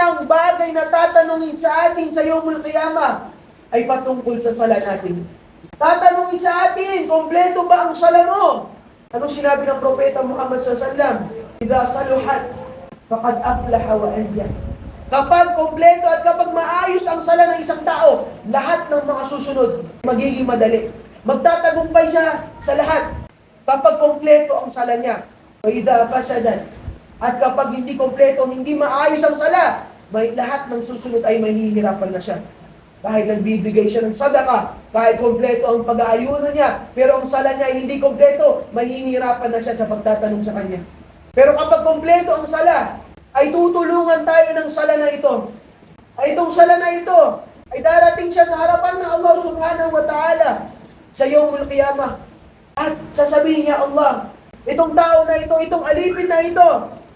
unang bagay na tatanungin sa atin sa Yawmul Qiyamah ay patungkol sa sala natin. Tatanungin sa atin, kompleto ba ang sala mo? Anong sinabi ng Propeta Muhammad SAW? Idha saluhat, faqad aflaha wa anjah. Kapag kompleto at kapag maayos ang sala ng isang tao, lahat ng mga susunod magiging madali. Magtatagumpay siya sa lahat kapag kompleto ang sala niya. Wa idha fasadat, at kapag hindi kompleto, hindi maayos ang sala, lahat ng susunod ay mahihirapan na siya. Kahit nagbibigay siya ng sadaka, kahit kompleto ang pag-aayuno niya, pero ang sala niya ay hindi kompleto, mahihirapan na siya sa pagtatanong sa kanya. Pero kapag kompleto ang sala, ay tutulungan tayo ng sala na ito. Ay itong sala na ito, ay darating siya sa harapan ng Allah subhanahu wa ta'ala sa Yawmul Qiyamah. At sasabihin niya, Allah, itong tao na ito, itong alipin na ito,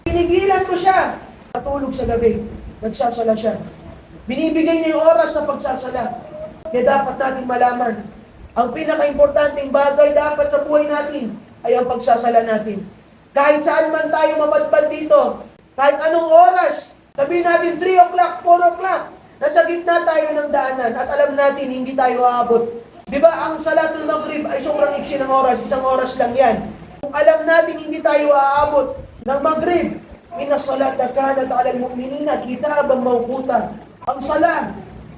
pinigilan ko siya. Matulog sa gabi, nagsasala siya. Binibigay niya yung oras sa pagsasala. Kaya dapat natin malaman, ang pinaka-importanting bagay dapat sa buhay natin ay ang pagsasala natin. Kahit saan man tayo mapadpad dito, kahit anong oras, sabihin natin 3 o'clock, 4 o'clock, nasa gitna tayo ng daanan at alam natin hindi tayo aabot. Di ba ang salatul maghrib ay sobrang iksi ng oras, 1 oras lang yan. Kung alam natin hindi tayo aabot ng maghrib, inna salata kanat 'alal mu'minina kitaban mawquta. Ang sala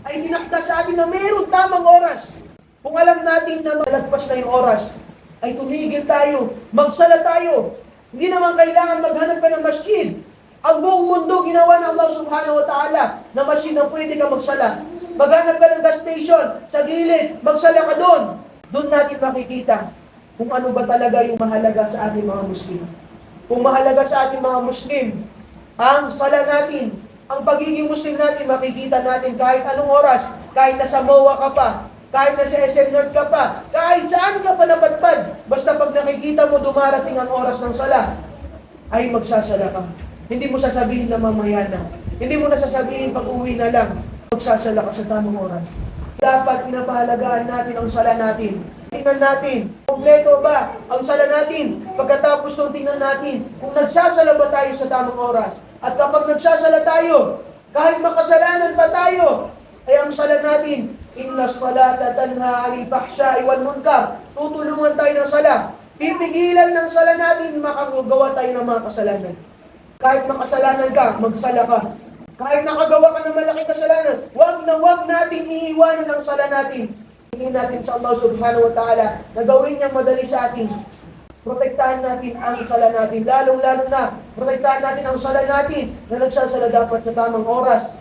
ay tinakda sa atin na mayroon tamang oras. Kung alam natin na malagpas na yung oras, ay tumigil tayo, magsala tayo. Hindi naman kailangan maghanap ka ng masjid. Ang buong mundo ginawa ng Allah subhanahu wa ta'ala na masjid na pwede ka magsala. Maghanap ka ng gas station sa gilid, magsala ka doon. Doon natin makikita kung ano ba talaga yung mahalaga sa ating mga Muslim. Kung mahalaga sa ating mga Muslim, ang sala natin, ang pagiging Muslim natin, makikita natin kahit anong oras, kahit nasa MOA ka pa, kahit nasa SM North ka pa, kahit saan ka pa napadpad, basta pag nakikita mo dumarating ang oras ng sala, ay magsasala ka. Hindi mo sasabihin na mamaya na. Hindi mo na sasabihin pag uwi na lang, magsasala ka sa tamang oras. Dapat pinapahalagaan natin ang sala natin. Tingnan natin, kompleto ba ang sala natin? Pagkatapos nung tingnan natin, kung nagsasala ba tayo sa tamang oras? At kapag nagsasala tayo, kahit makasalanan pa tayo, ay ang sala natin, inna salata tanha 'anil fahsya'i wal munkar. Tutulungan tayo ng sala. Pipigilan ng sala natin, makagawa tayo ng mga kasalanan. Kahit makasalanan ka, magsala ka. Kahit nakagawa ka ng malaking kasalanan, wag natin iiwanan ang sala natin. Hingin natin sa Allah subhanahu wa ta'ala na gawin niyang madali sa atin. Protektahan natin ang sala natin. Lalong-lalo na, protektahan natin ang sala natin na nagsasala dapat sa tamang oras.